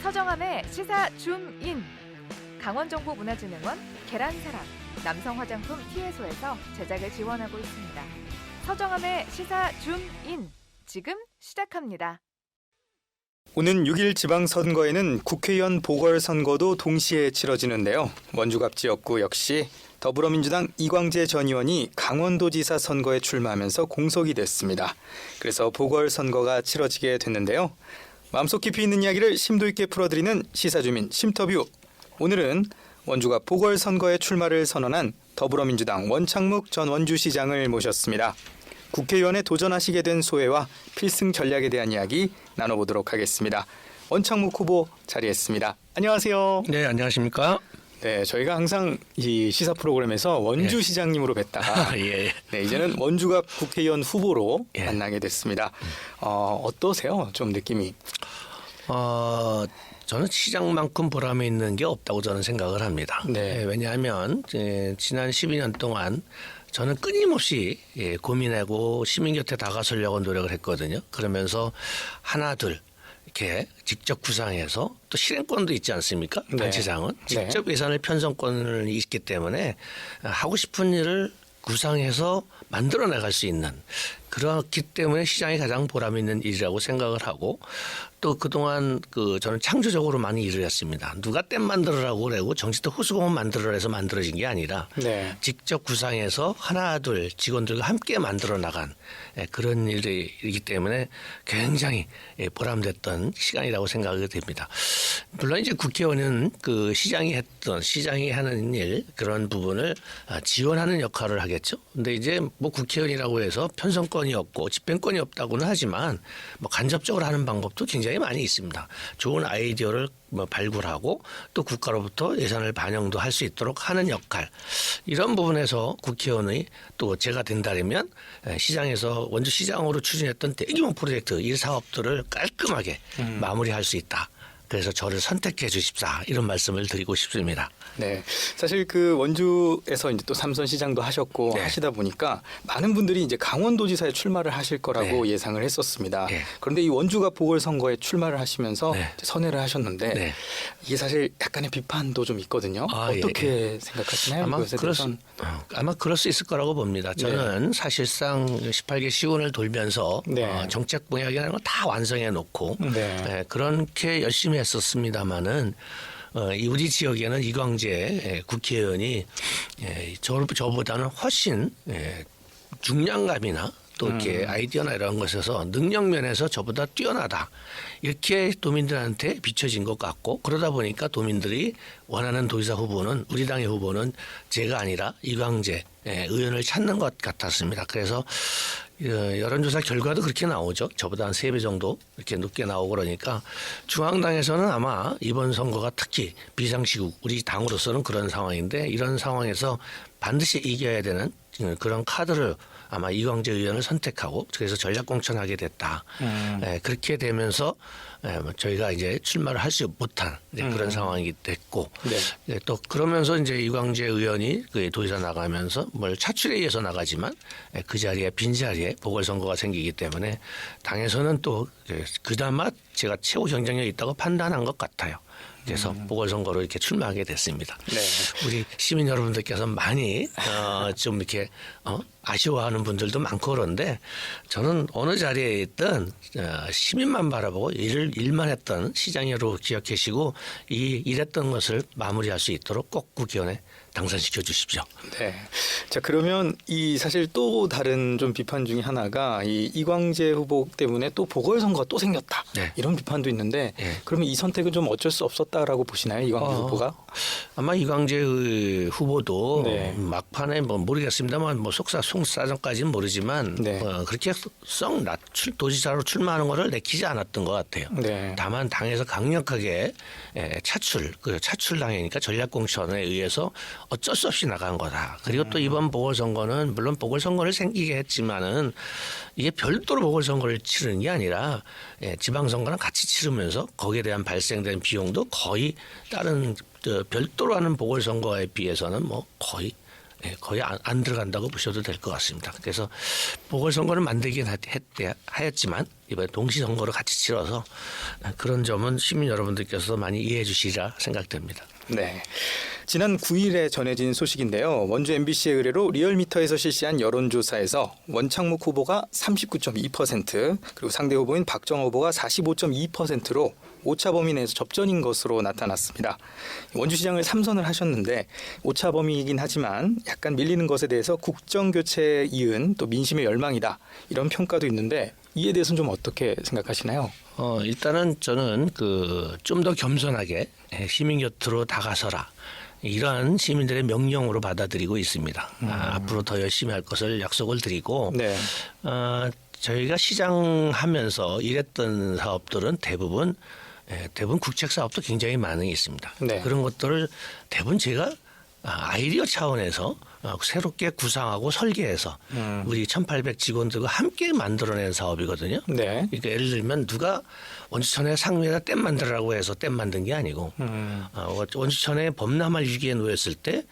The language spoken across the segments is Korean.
서정함의 시사 줌인. 강원정보문화진흥원 계란사랑 남성 화장품 티에소에서 제작을 지원하고 있습니다. 서정함의 시사 줌인. 지금 시작합니다. 오는 6일 지방선거에는 국회의원 보궐선거도 동시에 치러지는데요. 원주갑 지역구 역시 더불어민주당 이광재 전 의원이 강원도지사 선거에 출마하면서 공석이 됐습니다. 그래서 보궐선거가 치러지게 됐는데요. 마음속 깊이 있는 이야기를 심도 있게 풀어드리는 시사주민 심터뷰. 오늘은 원주갑 보궐선거에 출마를 선언한 더불어민주당 원창묵 전 원주시장을 모셨습니다. 국회의원에 도전하시게 된 소회와 필승 전략에 대한 이야기 나눠보도록 하겠습니다. 원창묵 후보 자리했습니다. 안녕하세요. 네, 안녕하십니까? 네, 저희가 항상 이 시사 프로그램에서 원주시장님으로 뵀다가 예. 네, 이제는 원주갑 국회의원 후보로 예. 만나게 됐습니다. 어떠세요? 좀 느낌이? 저는 시장만큼 보람이 있는 게 없다고 저는 생각을 합니다. 네. 왜냐하면 지난 12년 동안 저는 끊임없이 고민하고 시민 곁에 다가서려고 노력을 했거든요. 그러면서 하나 둘 이렇게 직접 구상해서 또 실행권도 있지 않습니까? 네. 단체장은 네. 직접 예산을 편성권을 있기 때문에 하고 싶은 일을 구상해서 만들어 나갈 수 있는, 그렇기 때문에 시장이 가장 보람 있는 일이라고 생각을 하고, 또 그동안 저는 창조적으로 많이 일을 했습니다. 누가 댐 만들어라고 그러고 정치도 호수공원 만들어라 해서 만들어진 게 아니라 네. 직접 구상해서 하나 둘 직원들과 함께 만들어 나간 그런 일이기 때문에 굉장히 보람됐던 시간이라고 생각이 됩니다. 물론 이제 국회의원은 시장이 하는 일, 그런 부분을 지원하는 역할을 하겠죠. 근데 이제 뭐 국회의원이라고 해서 편성권이 없고 집행권이 없다고는 하지만 뭐 간접적으로 하는 방법도 굉장히 많이 있습니다. 좋은 아이디어를 발굴하고 또 국가로부터 예산을 반영도 할 수 있도록 하는 역할, 이런 부분에서 국회의원이 또 제가 된다면 시장에서 원주시장으로 추진했던 대규모 프로젝트 일 사업들을 깔끔하게 마무리할 수 있다. 그래서 저를 선택해 주십사, 이런 말씀을 드리고 싶습니다. 네, 사실 원주에서 이제 또 삼선 시장도 하셨고 네. 하시다 보니까 많은 분들이 이제 강원도지사에 출마를 하실 거라고 네. 예상을 했었습니다. 네. 그런데 이 원주갑 보궐선거에 출마를 하시면서 네. 이제 선회를 하셨는데 네. 이게 사실 약간의 비판도 좀 있거든요. 어떻게 생각하시나요? 아마 그럴 수 있을 거라고 봅니다. 저는 사실상 18개 시군을 돌면서 네. 정책 공약이라는 걸 다 완성해 놓고 네. 그렇게 열심히 했었습니다마는 우리 지역에는 이광재 국회의원이 저보다는 훨씬 중량감이나 또 이렇게 아이디어나 이런 것에서 능력 면에서 저보다 뛰어나다, 이렇게 도민들한테 비춰진 것 같고, 그러다 보니까 도민들이 원하는 도지사 후보는, 우리 당의 후보는 제가 아니라 이광재 의원을 찾는 것 같았습니다. 그래서 여론조사 결과도 그렇게 나오죠. 저보다 한 3배 정도 이렇게 높게 나오고, 그러니까 중앙당에서는 아마 이번 선거가 특히 비상시국, 우리 당으로서는 그런 상황인데, 이런 상황에서 반드시 이겨야 되는 그런 카드를 아마 이광재 의원을 선택하고, 그래서 전략공천하게 됐다. 그렇게 되면서 저희가 이제 출마를 할 수 못한 그런 상황이 됐고, 네. 또 그러면서 이제 이광재 의원이 도지사 나가면서 차출에 의해서 나가지만 그 자리에, 빈자리에 보궐선거가 생기기 때문에 당에서는 또 그나마 제가 최고 경쟁력이 있다고 판단한 것 같아요. 그래서 보궐선거로 이렇게 출마하게 됐습니다. 네. 우리 시민 여러분들께서 많이 좀 이렇게 아쉬워하는 분들도 많고, 그런데 저는 어느 자리에 있든 시민만 바라보고 일만 했던 시장으로 기억하시고 일했던 것을 마무리할 수 있도록 꼭 국회의원에 당선시켜 주십시오. 네. 자, 그러면 사실 또 다른 좀 비판 중에 하나가 이광재 후보 때문에 또 보궐선거가 또 생겼다. 네. 이런 비판도 있는데, 네. 그러면 이 선택은 좀 어쩔 수 없었다라고 보시나요, 이광재 후보가? 아마 이광재 후보도 네. 막판에 모르겠습니다만 속사정까지는 모르지만 네. 그렇게 도지사로 출마하는 것을 내키지 않았던 것 같아요. 네. 다만 당에서 강력하게 차출당이니까 전략공천에 의해서 어쩔 수 없이 나간 거다. 그리고 또 이번 보궐선거는 물론 보궐선거를 생기게 했지만은 이게 별도로 보궐선거를 치르는 게 아니라 지방선거랑 같이 치르면서 거기에 대한 발생된 비용도 거의 다른 별도로 하는 보궐선거에 비해서는 거의 거의 안 들어간다고 보셔도 될 것 같습니다. 그래서 보궐선거는 만들긴 하였지만 이번에 동시선거로 같이 치러서 그런 점은 시민 여러분들께서도 많이 이해해 주시리라 생각됩니다. 네. 지난 9일에 전해진 소식인데요. 원주 MBC의 의뢰로 리얼미터에서 실시한 여론조사에서 원창목 후보가 39.2% 그리고 상대 후보인 박정호 후보가 45.2%로 오차 범위 내에서 접전인 것으로 나타났습니다. 원주시장을 3선을 하셨는데 오차 범위이긴 하지만 약간 밀리는 것에 대해서 국정교체에 이은 또 민심의 열망이다 이런 평가도 있는데 이에 대해서는 좀 어떻게 생각하시나요? 일단은 저는 좀 더 겸손하게 시민 곁으로 다가서라. 이러한 시민들의 명령으로 받아들이고 있습니다. 앞으로 더 열심히 할 것을 약속을 드리고 네. 저희가 시장하면서 일했던 사업들은 대부분 국책 사업도 굉장히 많이 있습니다. 네. 그런 것들을 대부분 제가 아이디어 차원에서 새롭게 구상하고 설계해서 우리 1,800 직원들과 함께 만들어낸 사업이거든요. 네. 그러니까 예를 들면 누가 원주천에 상류에다 댐 만들라고 해서 댐 만든 게 아니고 원주천에 범람할 위기에 놓였을 때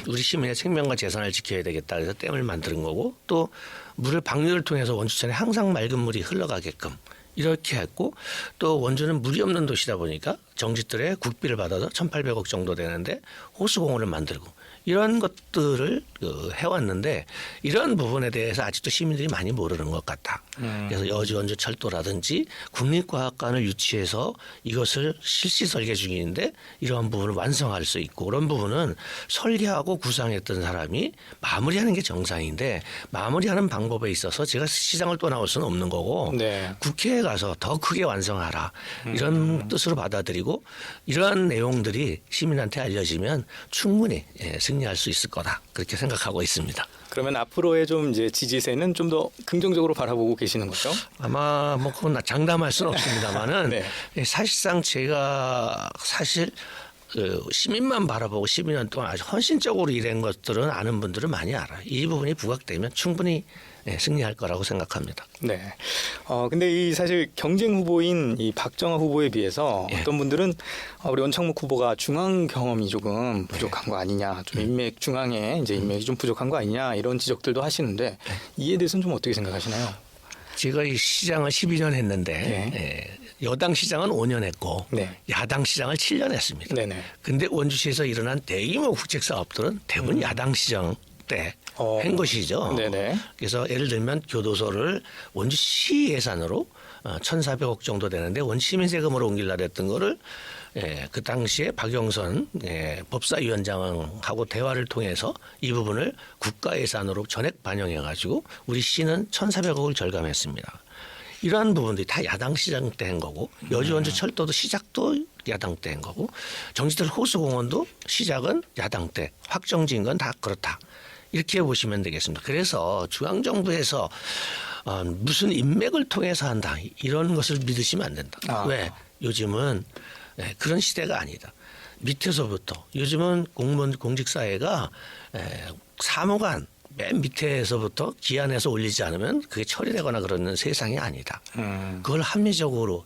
우리 시민의 생명과 재산을 지켜야 되겠다 그래서 댐을 만드는 거고 또 물을 방류를 통해서 원주천에 항상 맑은 물이 흘러가게끔 이렇게 했고 또 원주는 물이 없는 도시다 보니까 정짓들의 국비를 받아서 1,800억 정도 되는데 호수공원을 만들고 이런 것들을 해왔는데 이런 부분에 대해서 아직도 시민들이 많이 모르는 것 같다. 그래서 여주 철도라든지 국립과학관을 유치해서 이것을 실시 설계 중인데 이러한 부분을 완성할 수 있고 그런 부분은 설계하고 구상했던 사람이 마무리하는 게 정상인데 마무리하는 방법에 있어서 제가 시장을 떠나올 수는 없는 거고 네. 국회에 가서 더 크게 완성하라 이런 뜻으로 받아들이고 이러한 내용들이 시민한테 알려지면 충분히 승리할 수 있을 거다 그렇게 생각하고 있습니다. 그러면 앞으로의 좀 이제 지지세는 좀 더 긍정적으로 바라보고 계시는 거죠? 아마 그건 장담할 수는 없습니다만은 네. 사실상 제가 시민만 바라보고 12년 동안 아주 헌신적으로 일한 것들은 아는 분들은 많이 알아요. 이 부분이 부각되면 충분히 승리할 거라고 생각합니다. 네. 근데 이 사실 경쟁 후보인 이 박정호 후보에 비해서 어떤 분들은 우리 원창목 후보가 중앙 경험이 조금 부족한 거 아니냐, 좀 인맥 중앙에 이제 인맥이 좀 부족한 거 아니냐 이런 지적들도 하시는데 이에 대해서는 좀 어떻게 생각하시나요? 제가 이 시장을 12년 했는데 여당 시장은 5년 했고 네. 야당 시장을 7년 했습니다. 네네. 근데 원주시에서 일어난 대규모 국책 사업들은 대부분 야당 시장 때 한 것이죠. 네네. 그래서 예를 들면 교도소를 원주시 예산으로 1,400억 정도 되는데 원시민세금으로 옮기려고 했던 거를 그 당시에 박영선 법사위원장하고 대화를 통해서 이 부분을 국가 예산으로 전액 반영해 가지고 우리 시는 1,400억을 절감했습니다. 이러한 부분들이 다 야당 시장 때 한 거고 여주 원주 철도도 시작도 야당 때 한 거고 정치들 호수공원도 시작은 야당 때 확정지은 건 다 그렇다. 이렇게 보시면 되겠습니다. 그래서 중앙정부에서 무슨 인맥을 통해서 한다. 이런 것을 믿으시면 안 된다. 왜? 요즘은 그런 시대가 아니다. 밑에서부터 요즘은 공무원 공직사회가 사무관 맨 밑에서부터 기한해서 올리지 않으면 그게 처리되거나 그러는 세상이 아니다. 그걸 합리적으로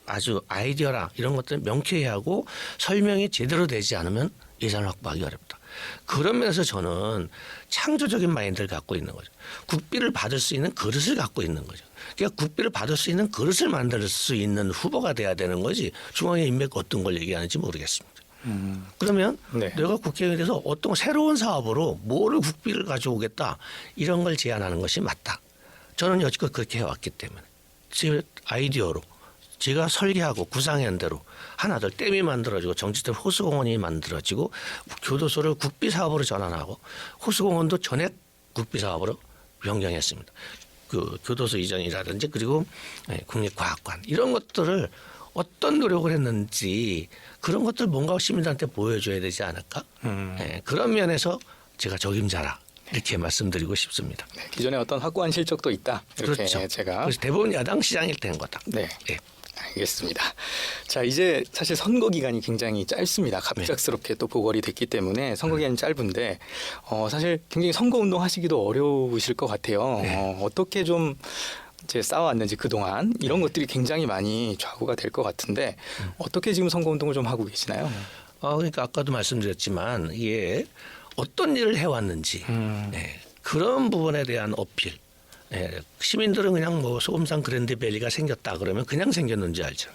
아주 아이디어랑 이런 것들 명쾌히 하고 설명이 제대로 되지 않으면 예산을 확보하기 어렵다. 그런 면에서 저는 창조적인 마인드를 갖고 있는 거죠. 국비를 받을 수 있는 그릇을 갖고 있는 거죠. 그러니까 국비를 받을 수 있는 그릇을 만들 수 있는 후보가 돼야 되는 거지 중앙의 인맥 어떤 걸 얘기하는지 모르겠습니다. 그러면 네. 내가 국회의원에 대해서 어떤 새로운 사업으로 뭐를 국비를 가져오겠다 이런 걸 제안하는 것이 맞다. 저는 여지껏 그렇게 해왔기 때문에 제 아이디어로 제가 설계하고 구상한 대로 하나둘 댐이 만들어지고 정치들 호수공원이 만들어지고 교도소를 국비 사업으로 전환하고 호수공원도 전액 국비 사업으로 변경했습니다. 그 교도소 이전이라든지 그리고 국립과학관 이런 것들을 어떤 노력을 했는지 그런 것들 뭔가 시민들한테 보여줘야 되지 않을까? 그런 면에서 제가 적임자라 이렇게 말씀드리고 싶습니다. 네, 기존에 어떤 확고한 실적도 있다. 이렇게 그렇죠. 제가 그래서 대부분 야당 시장일 때인 거다. 네. 예. 알겠습니다. 자, 이제 사실 선거 기간이 굉장히 짧습니다. 갑작스럽게 또 보궐이 됐기 때문에 선거 기간이 짧은데 사실 굉장히 선거 운동 하시기도 어려우실 것 같아요. 어떻게 좀 이제 쌓아왔는지 그동안 이런 것들이 굉장히 많이 좌우가 될 것 같은데 어떻게 지금 선거 운동을 좀 하고 계시나요? 그러니까 아까도 말씀드렸지만 이게 어떤 일을 해왔는지 그런 부분에 대한 어필. 시민들은 그냥 뭐 소금산 그랜드밸리가 생겼다 그러면 그냥 생겼는지 알죠.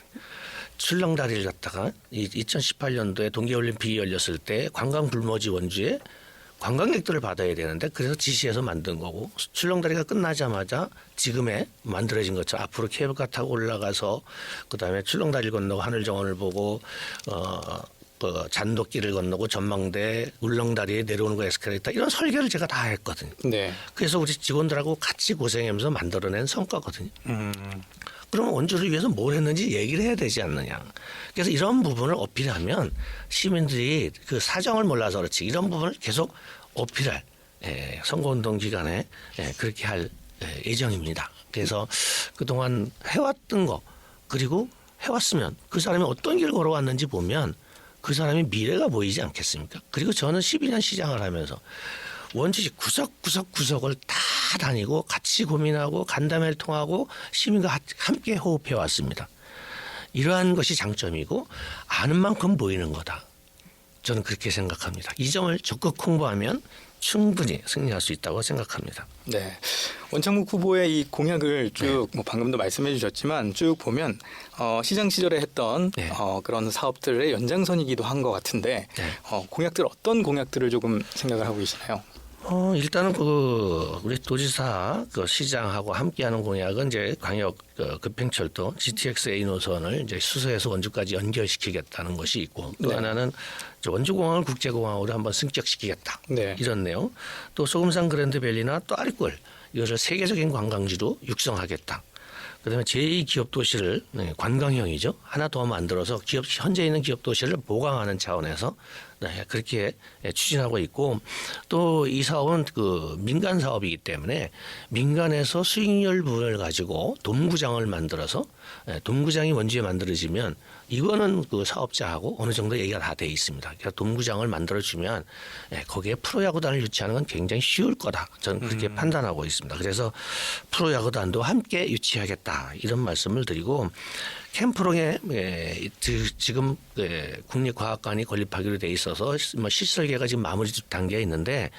출렁다리를 갖다가 2018년도에 동계올림픽이 열렸을 때 관광 불모지 원주에 관광객들을 받아야 되는데 그래서 지시해서 만든 거고 출렁다리가 끝나자마자 지금의 만들어진 것처럼 앞으로 케이블카 타고 올라가서 그다음에 출렁다리를 건너고 하늘정원을 보고 잔도길을 건너고 전망대 울렁다리에 내려오는 거 에스컬레이터 이런 설계를 제가 다 했거든요. 네. 그래서 우리 직원들하고 같이 고생하면서 만들어낸 성과거든요. 그러면 원주를 위해서 뭘 했는지 얘기를 해야 되지 않느냐. 그래서 이런 부분을 어필하면 시민들이 그 사정을 몰라서 그렇지 이런 부분을 계속 어필할 선거운동 기간에 그렇게 할 예정입니다. 그래서 그동안 해왔던 거 그리고 해왔으면 그 사람이 어떤 길을 걸어왔는지 보면 그 사람이 미래가 보이지 않겠습니까? 그리고 저는 12년 시장을 하면서 원주시 구석구석을 다 다니고 같이 고민하고 간담회를 통하고 시민과 함께 호흡해 왔습니다. 이러한 것이 장점이고 아는 만큼 보이는 거다. 저는 그렇게 생각합니다. 이 점을 적극 홍보하면 충분히 승리할 수 있다고 생각합니다. 네. 원창국 후보의 이 공약을 쭉 뭐 방금도 말씀해 주셨지만 쭉 보면 시장 시절에 했던 그런 사업들의 연장선이기도 한 것 같은데 공약들 어떤 공약들을 조금 생각을 하고 계시나요? 일단은 우리 도지사 시장하고 함께하는 공약은 이제 광역 급행철도 GTX A 노선을 이제 수서에서 원주까지 연결시키겠다는 것이 있고 또 하나는 원주공항을 국제공항으로 한번 승격시키겠다 이런 내용. 또 소금산 그랜드밸리나 또 아리골 이것을 세계적인 관광지로 육성하겠다. 그다음에 제2기업도시를 관광형이죠. 하나 더 만들어서 현재 있는 기업도시를 보강하는 차원에서 그렇게 추진하고 있고 또 이 사업은 그 민간 사업이기 때문에 민간에서 수익률 부분을 가지고 돔구장을 만들어서 돔구장이 원주에 만들어지면 이거는 그 사업자하고 어느 정도 얘기가 다 돼 있습니다. 그러니까 돔구장을 만들어주면 거기에 프로야구단을 유치하는 건 굉장히 쉬울 거다. 저는 그렇게 판단하고 있습니다. 그래서 프로야구단도 함께 유치하겠다 이런 말씀을 드리고 캠프롱에 지금 국립과학관이 건립하기로 돼 있어서 뭐 시설계가 지금 마무리 단계에 있는데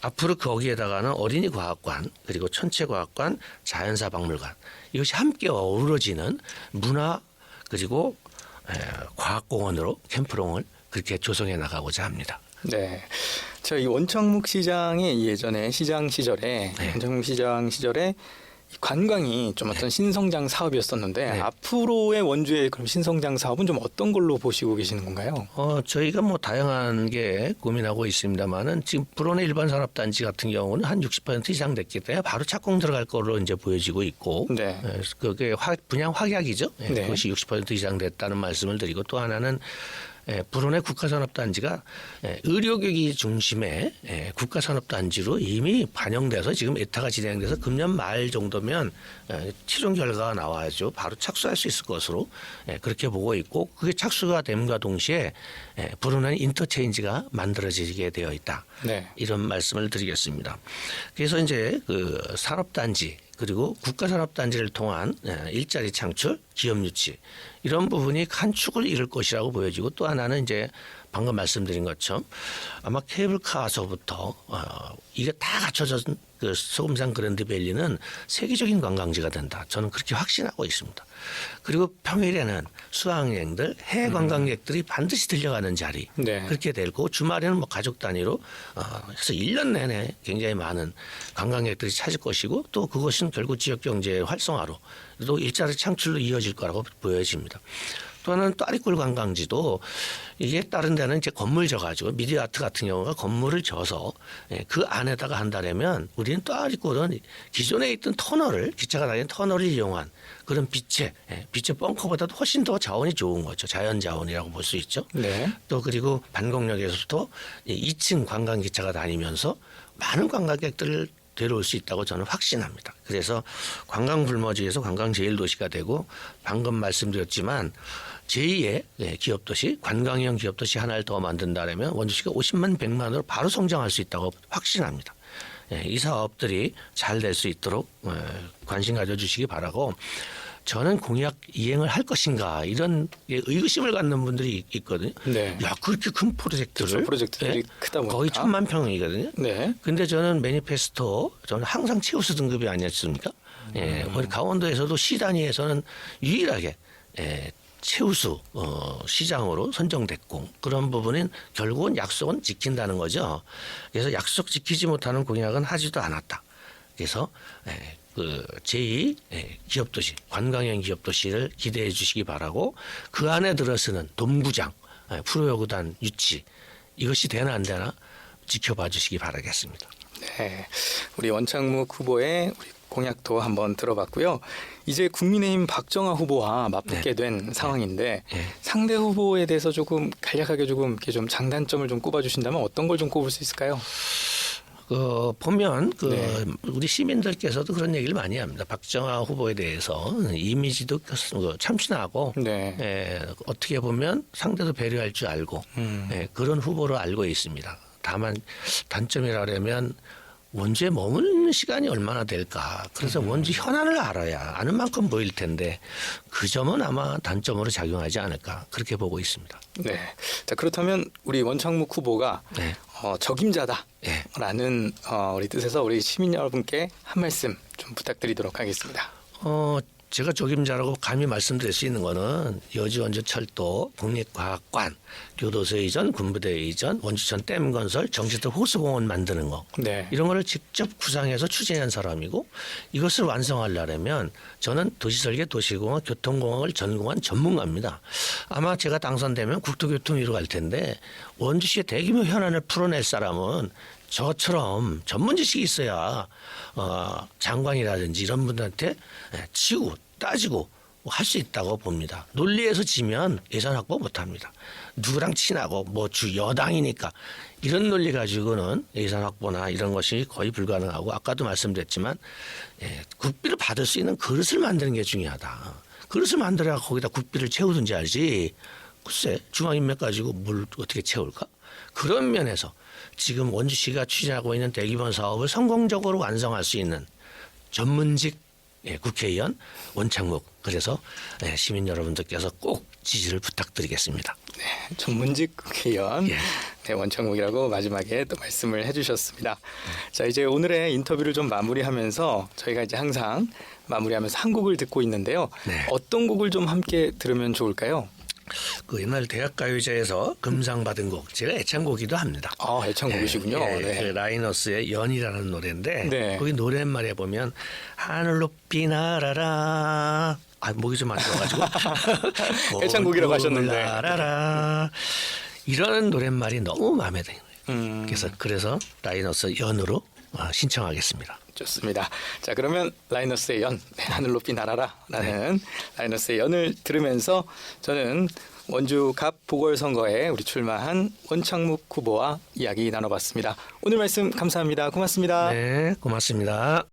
앞으로 거기에다가는 어린이 과학관 그리고 천체과학관 자연사박물관 이것이 함께 어우러지는 문화 그리고 과학공원으로 캠프롱을 그렇게 조성해 나가고자 합니다. 네. 이 원창묵 시장이 예전에 시장 시절에 원창묵 시장 시절에 관광이 좀 어떤 신성장 사업이었었는데 앞으로의 원주의 그럼 신성장 사업은 좀 어떤 걸로 보시고 계시는 건가요? 저희가 뭐 다양한 게 고민하고 있습니다만은 지금 불원의 일반 산업단지 같은 경우는 한 60% 이상 됐기 때문에 바로 착공 들어갈 거로 이제 보여지고 있고 그게 분양 확약이죠. 그것이 60% 이상 됐다는 말씀을 드리고 또 하나는 불원의 국가산업단지가 의료기기 중심의 국가산업단지로 이미 반영돼서 지금 에타가 진행돼서 금년 말 정도면 최종 결과가 나와야죠. 바로 착수할 수 있을 것으로 그렇게 보고 있고 그게 착수가 됨과 동시에 불원의 인터체인지가 만들어지게 되어 있다. 이런 말씀을 드리겠습니다. 그래서 이제 그 산업단지 그리고 국가산업단지를 통한 일자리 창출, 기업 유치 이런 부분이 한 축을 이룰 것이라고 보여지고 또 하나는 이제 방금 말씀드린 것처럼 아마 케이블카서부터 이게 다 갖춰진 그 소금산 그랜드밸리는 세계적인 관광지가 된다. 저는 그렇게 확신하고 있습니다. 그리고 평일에는 수학여행들, 해외 관광객들이 반드시 들려가는 자리 그렇게 될 거고 주말에는 뭐 가족 단위로 해서 1년 내내 굉장히 많은 관광객들이 찾을 것이고 또 그것은 결국 지역 경제의 활성화로 또 일자리 창출로 이어질 거라고 보여집니다. 또 하나는 또 아리골 관광지도 이게 다른 데는 이제 건물 져가지고 미디어 아트 같은 경우가 건물을 져서 그 안에다가 한다면 우리는 또 아리골은 기존에 있던 터널을 기차가 다니는 터널을 이용한 그런 빛의 벙커보다도 훨씬 더 자원이 좋은 거죠. 자연 자원이라고 볼 수 있죠. 또 그리고 반곡역에서부터 2층 관광기차가 다니면서 많은 관광객들을 데려올 수 있다고 저는 확신합니다. 그래서 관광 불모지에서 관광 제1도시가 되고 방금 말씀드렸지만 제2의 기업도시, 관광형 기업도시 하나를 더 만든다면 원주시가 50만, 100만으로 바로 성장할 수 있다고 확신합니다. 이 사업들이 잘 될 수 있도록 관심 가져주시기 바라고 저는 공약 이행을 할 것인가 이런 의구심을 갖는 분들이 있거든요. 네. 야 그렇게 큰 프로젝트를 그렇죠. 프로젝트들이 예? 크다 보니까. 거의 1,000만 평이거든요. 네. 근데 저는 매니페스토 저는 항상 최우수 등급이 아니었습니까? 예, 우리 강원도에서도 시 단위에서는 유일하게 최우수 시장으로 선정됐고 그런 부분은 결국은 약속은 지킨다는 거죠. 그래서 약속 지키지 못하는 공약은 하지도 않았다. 그래서 그 제2 기업도시 관광형 기업도시를 기대해 주시기 바라고 그 안에 들어서는 돔구장 프로야구단 유치 이것이 되나 안 되나 지켜봐 주시기 바라겠습니다. 네. 우리 원창묵 후보의 우리 공약도 한번 들어봤고요. 이제 국민의힘 박정아 후보와 맞붙게 된 상황인데 상대 후보에 대해서 조금 간략하게 조금 이렇게 좀 장단점을 좀 꼽아주신다면 어떤 걸 좀 꼽을 수 있을까요? 보면 네. 우리 시민들께서도 그런 얘기를 많이 합니다. 박정아 후보에 대해서 이미지도 참신하고 네. 어떻게 보면 상대도 배려할 줄 알고 그런 후보로 알고 있습니다. 다만 단점이라면 원주에 머무는 시간이 얼마나 될까. 그래서 원주 현안을 알아야 아는 만큼 보일 텐데 그 점은 아마 단점으로 작용하지 않을까 그렇게 보고 있습니다. 네. 자, 그렇다면 우리 원창묵 후보가 네. 적임자다라는 우리 뜻에서 우리 시민 여러분께 한 말씀 좀 부탁드리도록 하겠습니다. 제가 적임자라고 감히 말씀드릴 수 있는 거는 여주 원주 철도 국립과학관 교도소 이전 군부대 이전 원주천 댐 건설 정치도 호수공원 만드는 거 네. 이런 거를 직접 구상해서 추진한 사람이고 이것을 완성하려면 저는 도시설계 도시공학 교통공학을 전공한 전문가입니다. 아마 제가 당선되면 국토교통위로 갈 텐데 원주시의 대규모 현안을 풀어낼 사람은 저처럼 전문 지식이 있어야 장관이라든지 이런 분들한테 치고 따지고 할 수 있다고 봅니다. 논리에서 지면 예산 확보 못합니다. 누구랑 친하고 뭐 주 여당이니까 이런 논리 가지고는 예산 확보나 이런 것이 거의 불가능하고 아까도 말씀드렸지만 국비를 받을 수 있는 그릇을 만드는 게 중요하다. 그릇을 만들어야 거기다 국비를 채우든지 알지. 글쎄 중앙인맥 가지고 뭘 어떻게 채울까? 그런 면에서 지금 원주시가 추진하고 있는 대규모 사업을 성공적으로 완성할 수 있는 전문직 국회의원 원창묵 그래서 시민 여러분들께서 꼭 지지를 부탁드리겠습니다. 네, 전문직 국회의원 예. 네, 원창묵이라고 마지막에 또 말씀을 해주셨습니다. 자, 이제 오늘의 인터뷰를 좀 마무리하면서 저희가 이제 항상 마무리하면서 한 곡을 듣고 있는데요. 네. 어떤 곡을 좀 함께 들으면 좋을까요? 그 옛날 대학가요제에서 금상 받은 곡 제가 애창곡이기도 합니다. 아, 애창곡이시군요. 네. 그 라이너스의 연이라는 노래인데 네. 거기 노랫말에 보면 하늘 높이 날아라 목이 좀 안 좋아가지고 애창곡이라고 하셨는데. 날아라 이런 노랫말이 너무 마음에 들어요. 그래서 라이너스 연으로 신청하겠습니다. 좋습니다. 자, 그러면 라이너스의 연, 하늘 높이 날아라라는 라이너스의 연을 들으면서 저는 원주 갑 보궐선거에 우리 출마한 원창묵 후보와 이야기 나눠봤습니다. 오늘 말씀 감사합니다. 고맙습니다. 네, 고맙습니다.